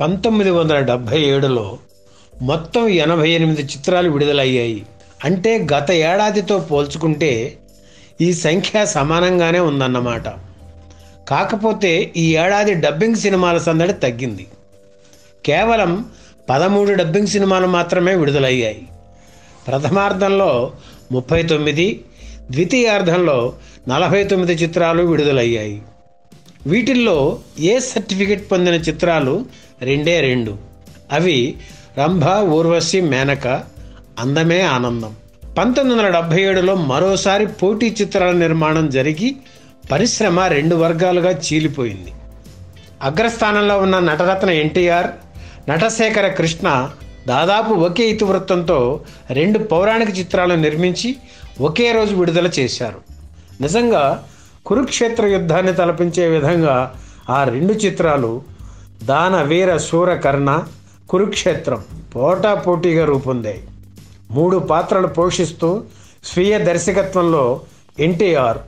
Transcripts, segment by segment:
1977లో మొత్తం 88 చిత్రాలు విడుదలయ్యాయి. అంటే గత ఏడాదితో పోల్చుకుంటే ఈ సంఖ్య సమానంగానే ఉందన్నమాట. కాకపోతే ఈ ఏడాది డబ్బింగ్ సినిమాల సందడి తగ్గింది. కేవలం 13 డబ్బింగ్ సినిమాలు మాత్రమే విడుదలయ్యాయి. ప్రథమార్థంలో 39, ద్వితీయార్థంలో 49 చిత్రాలు విడుదలయ్యాయి. వీటిల్లో ఏ సర్టిఫికెట్ పొందిన చిత్రాలు 2. అవి రంభ, ఊర్వశి, మేనక, అందమే ఆనందం. 1977లో మరోసారి పోటీ చిత్రాల నిర్మాణం జరిగి పరిశ్రమ 2 వర్గాలుగా చీలిపోయింది. అగ్రస్థానంలో ఉన్న నటరత్న ఎన్టీఆర్, నటశేఖర కృష్ణ దాదాపు ఒకే ఇతివృత్తంతో 2 పౌరాణిక చిత్రాలను నిర్మించి ఒకే రోజు విడుదల చేశారు. నిజంగా కురుక్షేత్ర యుద్ధాన్ని తలపించే విధంగా ఆ 2 చిత్రాలు దాన వీర శూర కర్ణ, కురుక్షేత్రం పోటాపోటీగా రూపొందాయి. 3 పాత్రలు పోషిస్తూ స్వీయ దర్శకత్వంలో ఎన్టీఆర్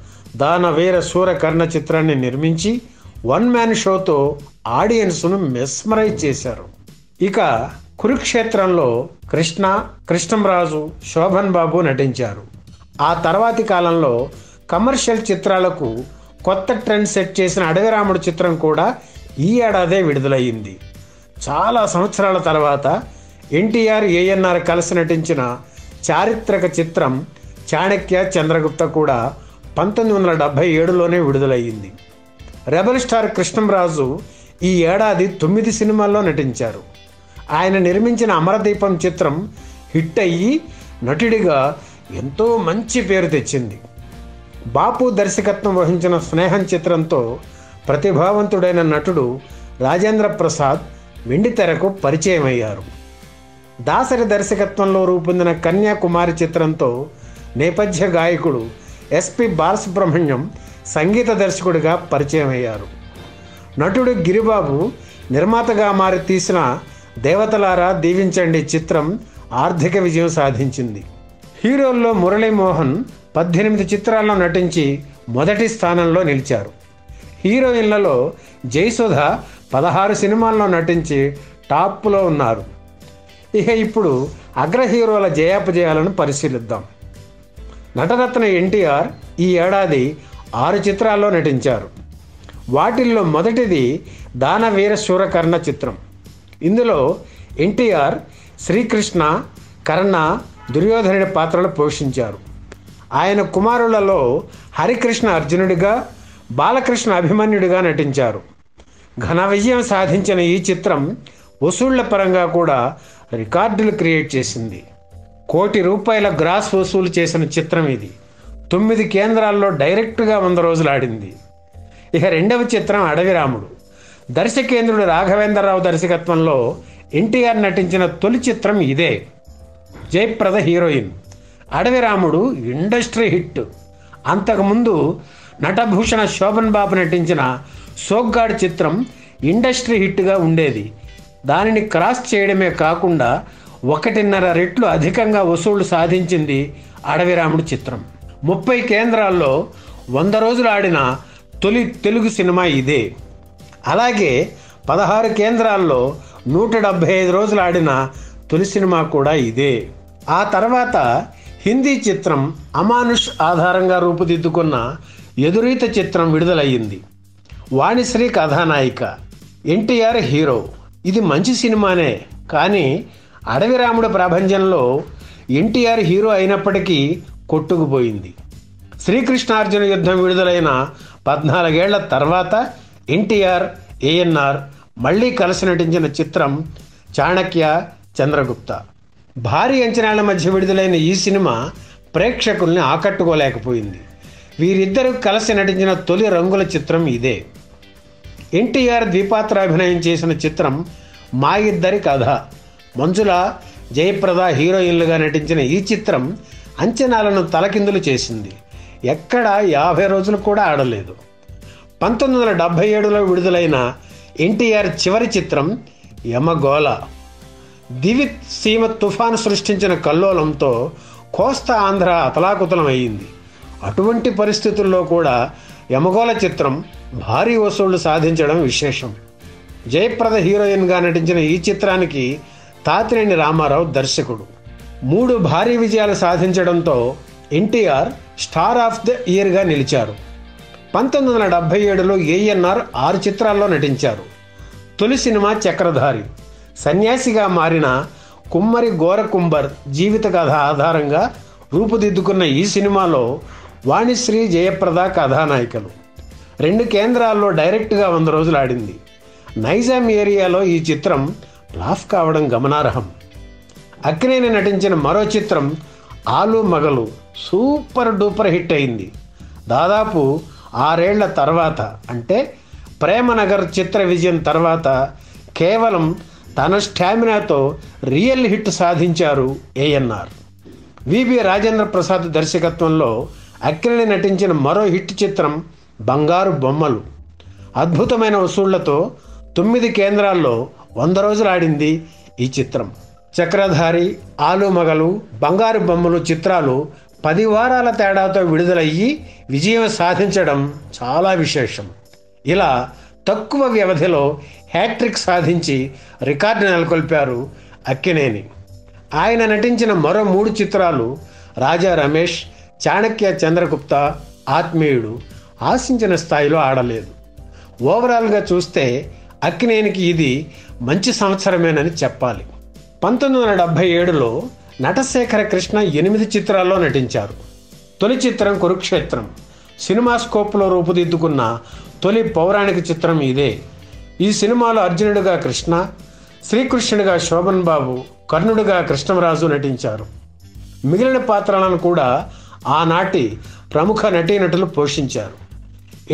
దాన వీర శూర కర్ణ చిత్రాన్ని నిర్మించి 1 మ్యాన్ షోతో ఆడియన్స్ను మెస్మరైజ్ చేశారు. ఇక కురుక్షేత్రంలో కృష్ణ, కృష్ణంరాజు, శోభన్ బాబు నటించారు. ఆ తర్వాతి కాలంలో కమర్షియల్ చిత్రాలకు కొత్త ట్రెండ్ సెట్ చేసిన అడవిరాముడు చిత్రం కూడా ఈ ఏడాదే విడుదలయ్యింది. చాలా సంవత్సరాల తర్వాత ఎన్టీఆర్, ఏఎన్ఆర్ కలిసి నటించిన చారిత్రక చిత్రం చాణక్య చంద్రగుప్త కూడా 1977లోనే విడుదలయ్యింది. రెబల్ స్టార్ కృష్ణంరాజు ఈ ఏడాది 9 సినిమాల్లో నటించారు. ఆయన నిర్మించిన అమరదీపం చిత్రం హిట్ అయ్యి నటుడిగా ఎంతో మంచి పేరు తెచ్చింది. బాపు దర్శకత్వం వహించిన స్నేహం చిత్రంతో ప్రతిభావంతుడైన నటుడు రాజేంద్ర ప్రసాద్ వెండితెరకు పరిచయం అయ్యారు. దాసరి దర్శకత్వంలో రూపొందిన కన్యాకుమారి చిత్రంతో నేపథ్య గాయకుడు ఎస్పి బాలసుబ్రహ్మణ్యం సంగీత దర్శకుడిగా పరిచయం అయ్యారు. నటుడు గిరిబాబు నిర్మాతగా మారి తీసిన దేవతలారా దీవించండి చిత్రం ఆర్థిక విజయం సాధించింది. హీరోల్లో మురళీమోహన్ 18 చిత్రాల్లో నటించి మొదటి స్థానంలో నిలిచారు. హీరోయిన్లలో జయసుధ 16 సినిమాల్లో నటించి టాప్లో ఉన్నారు. ఇక ఇప్పుడు అగ్ర హీరోల జయాపజయాలను పరిశీలిద్దాం. నటరత్న ఎన్టీఆర్ ఈ ఏడాది 6 చిత్రాల్లో నటించారు. వాటిల్లో మొదటిది దాన వీర శూరకర్ణ చిత్రం. ఇందులో ఎన్టీఆర్ శ్రీకృష్ణ, కర్ణ, దుర్యోధనుడి పాత్రలు పోషించారు. ఆయన కుమారులలో హరికృష్ణ అర్జునుడిగా, బాలకృష్ణ అభిమన్యుడిగా నటించారు. ఘన విజయం సాధించిన ఈ చిత్రం వసూళ్ల పరంగా కూడా రికార్డులు క్రియేట్ చేసింది. ₹1,00,00,000 గ్రాస్ వసూలు చేసిన చిత్రం ఇది. 9 కేంద్రాల్లో డైరెక్ట్గా 100 రోజులు ఆడింది. ఇక రెండవ చిత్రం అడవిరాముడు. దర్శకేంద్రుడు రాఘవేంద్రరావు దర్శకత్వంలో ఎన్టీఆర్ నటించిన తొలి చిత్రం ఇదే. Jayaprada heroine. Adavi Ramudu industry hit. అంతకుముందు నటభూషణ శోభన్ బాబు నటించిన సోగ్గాడ్ చిత్రం ఇండస్ట్రీ హిట్గా ఉండేది. దానిని క్రాస్ చేయడమే కాకుండా 1.5 రెట్లు అధికంగా వసూళ్లు సాధించింది అడవిరాముడు చిత్రం. 30 కేంద్రాల్లో 100 రోజులు ఆడిన తొలి తెలుగు సినిమా ఇదే. అలాగే 16 కేంద్రాల్లో 175 రోజులు ఆడిన తొలి సినిమా కూడా ఇదే. ఆ తర్వాత హిందీ చిత్రం అమానుష్ ఆధారంగా రూపుదిద్దుకున్న ఎదురీత చిత్రం విడుదలయ్యింది. వాణిశ్రీ కథానాయిక, ఎన్టీఆర్ హీరో. ఇది మంచి సినిమానే, కానీ అడవిరాముడు ప్రభంజనంలో ఎన్టీఆర్ హీరో అయినప్పటికీ కొట్టుకుపోయింది. శ్రీకృష్ణార్జున యుద్ధం విడుదలైన 14 ఏళ్ల తర్వాత ఎన్టీఆర్, ఏఎన్ఆర్ మళ్ళీ కలిసి నటించిన చిత్రం చాణక్య చంద్రగుప్త. భారీ అంచనాల మధ్య విడుదలైన ఈ సినిమా ప్రేక్షకుల్ని ఆకట్టుకోలేకపోయింది. వీరిద్దరూ కలిసి నటించిన తొలి రంగుల చిత్రం ఇదే. ఎన్టీఆర్ ద్విపాత్రాభినయం చేసిన చిత్రం మా ఇద్దరి కథ. మంజుల, జయప్రద హీరోయిన్లుగా నటించిన ఈ చిత్రం అంచనాలను తలకిందులు చేసింది. ఎక్కడా 50 రోజులు కూడా ఆడలేదు. 1977లో విడుదలైన ఎన్టీఆర్ చివరి చిత్రం యమగోళ. దివిత్ సీమ తుఫాను సృష్టించిన కల్లోలంతో కోస్తా ఆంధ్ర అతలాకుతలం అయ్యింది. అటువంటి పరిస్థితుల్లో కూడా యమగోళ చిత్రం భారీ వసూళ్లు సాధించడం విశేషం. జయప్రద హీరోయిన్గా నటించిన ఈ చిత్రానికి తాతినేని రామారావు దర్శకుడు. 3 భారీ విజయాలు సాధించడంతో ఎన్టీఆర్ స్టార్ ఆఫ్ ద ఇయర్గా నిలిచారు. 1977లో ఏఎన్ఆర్ 6 చిత్రాల్లో నటించారు. తొలి సినిమా చక్రధారి. సన్యాసిగా మారిన కుమ్మరి గోరకుంబర్ జీవిత కథ ఆధారంగా రూపుదిద్దుకున్న ఈ సినిమాలో వాణిశ్రీ, జయప్రద కథానాయికలు. 2 కేంద్రాల్లో డైరెక్ట్గా 100 రోజులు ఆడింది. నైజాం ఏరియాలో ఈ చిత్రం ఫ్లాప్ కావడం గమనార్హం. అక్కినేని నటించిన మరో చిత్రం ఆలు మగలు సూపర్ డూపర్ హిట్ అయింది. దాదాపు 6 ఏళ్ల తర్వాత, అంటే ప్రేమనగర్ చిత్ర విజయం తర్వాత కేవలం తన స్టామినాతో రియల్ హిట్ సాధించారు ఏఎన్ఆర్. విబి రాజేంద్ర ప్రసాద్ దర్శకత్వంలో అక్కినేని నటించిన మరో హిట్ చిత్రం బంగారు బొమ్మలు. అద్భుతమైన వసూళ్లతో 9 కేంద్రాల్లో 100 రోజులు ఆడింది ఈ చిత్రం. చక్రధారి, ఆలు మగలు, బంగారు బొమ్మలు చిత్రాలు 10 వారాల తేడాతో విడుదలయ్యి విజయం సాధించడం చాలా విశేషం. ఇలా తక్కువ వ్యవధిలో హ్యాట్రిక్ సాధించి రికార్డు నెలకొల్పారు అక్కినేని. ఆయన నటించిన మరో 3 చిత్రాలు రాజా రమేష్, చాణక్య చంద్రగుప్త, ఆత్మీయుడు ఆశించిన స్థాయిలో ఆడలేదు. ఓవరాల్గా చూస్తే అక్కినేనికి ఇది మంచి సంవత్సరమేనని చెప్పాలి. 1977లో నటశేఖర కృష్ణ 8 చిత్రాల్లో నటించారు. తొలి చిత్రం కురుక్షేత్రం. సినిమా స్కోప్లో రూపుదిద్దుకున్న తొలి పౌరాణిక చిత్రం ఇదే. ఈ సినిమాలో అర్జునుడిగా కృష్ణ, శ్రీకృష్ణుడిగా శోభన్ బాబు, కర్ణుడిగా కృష్ణరాజు నటించారు. మిగిలిన పాత్రలను కూడా ఆనాటి ప్రముఖ నటీనటులు పోషించారు.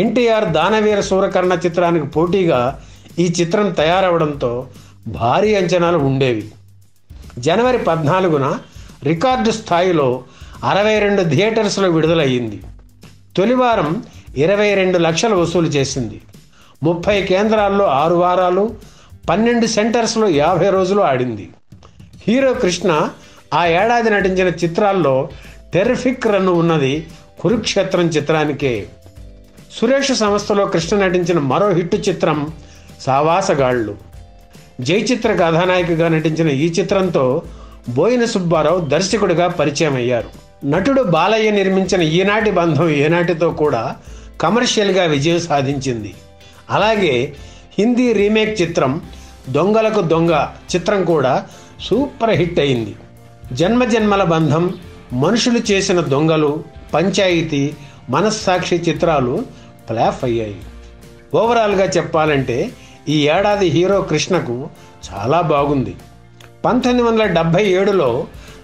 ఎన్టీఆర్ దానవీర సూరకర్ణ చిత్రానికి పోటీగా ఈ చిత్రం తయారవడంతో భారీ అంచనాలు ఉండేవి. జనవరి 14న రికార్డు స్థాయిలో 62 థియేటర్స్లో విడుదలయ్యింది. తొలివారం 22 లక్షలు వసూలు చేసింది. 30 కేంద్రాల్లో 6 వారాలు, 12 సెంటర్స్లో 50 రోజులు ఆడింది. హీరో కృష్ణ ఆ ఏడాది నటించిన చిత్రాల్లో టెర్రిఫిక్ రన్ ఉన్నది కురుక్షేత్రం చిత్రానికే. సురేష్ సంస్థలో కృష్ణ నటించిన మరో హిట్ చిత్రం సావాసగాళ్ళు. జయచిత్ర కథానాయికగా నటించిన ఈ చిత్రంతో బోయిన సుబ్బారావు దర్శకుడిగా పరిచయం అయ్యారు. నటుడు బాలయ్య నిర్మించిన ఈనాటి బంధం ఏనాటితో కూడా కమర్షియల్గా విజయం సాధించింది. అలాగే హిందీ రీమేక్ చిత్రం దొంగలకు దొంగ చిత్రం కూడా సూపర్ హిట్ అయింది. జన్మజన్మల బంధం, మనుషులు చేసిన దొంగలు, పంచాయితీ, మనస్సాక్షి చిత్రాలు ఫ్లాప్ అయ్యాయి. ఓవరాల్గా చెప్పాలంటే ఈ ఏడాది హీరో కృష్ణకు చాలా బాగుంది. 1977లో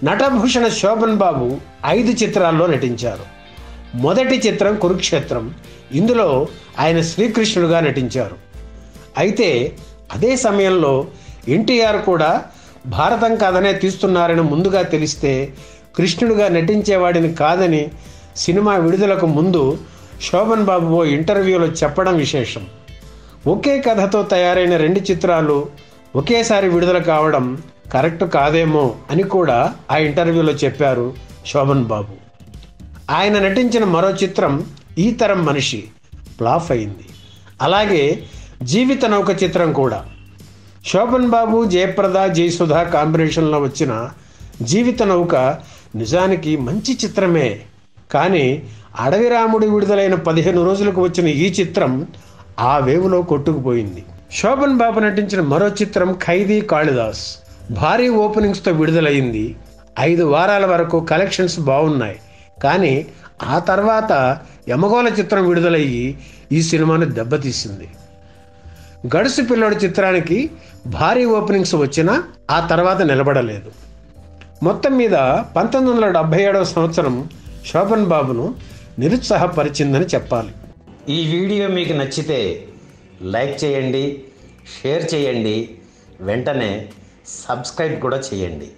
నటభూషణ శోభన్ బాబు 5 చిత్రాల్లో నటించారు. మొదటి చిత్రం కురుక్షేత్రం. ఇందులో ఆయన శ్రీకృష్ణుడుగా నటించారు. అయితే అదే సమయంలో ఎన్టీఆర్ కూడా భారతం కథనే తీస్తున్నారని ముందుగా తెలిస్తే కృష్ణుడిగా నటించేవాడిని కాదని సినిమా విడుదలకు ముందు శోభన్ బాబు ఓ ఇంటర్వ్యూలో చెప్పడం విశేషం. ఒకే కథతో తయారైన 2 చిత్రాలు ఒకేసారి విడుదల కావడం కరెక్ట్ కాదేమో అని కూడా ఆ ఇంటర్వ్యూలో చెప్పారు శోభన్ బాబు. ఆయన నటించిన మరో చిత్రం ఈ తరం మనిషి ఫ్లాప్ అయింది. అలాగే జీవిత నౌక చిత్రం కూడా. శోభన్ బాబు, జయప్రద, జయసుధ కాంబినేషన్లో వచ్చిన జీవిత నౌక నిజానికి మంచి చిత్రమే. కానీ అడవి రాముడు విడుదలైన 15 రోజులకు వచ్చిన ఈ చిత్రం ఆ వేవులో కొట్టుకుపోయింది. శోభన్ బాబు నటించిన మరో చిత్రం ఖైదీ కాళిదాస్. భారీ ఓపెనింగ్స్తో విడుదలైంది. 5 వారాల వరకు కలెక్షన్స్ బాగున్నాయి. కానీ ఆ తర్వాత యమగోళ చిత్రం విడుదలయ్యి ఈ సినిమాను దెబ్బతీసింది. గడుసు పిల్లోడు చిత్రానికి భారీ ఓపెనింగ్స్ వచ్చినా ఆ తర్వాత నిలబడలేదు. మొత్తం మీద 1977వ సంవత్సరం శోభన్ బాబును నిరుత్సాహపరిచిందని చెప్పాలి. ఈ వీడియో మీకు నచ్చితే లైక్ చేయండి, షేర్ చేయండి, వెంటనే సబ్స్క్రైబ్ కూడా చేయండి.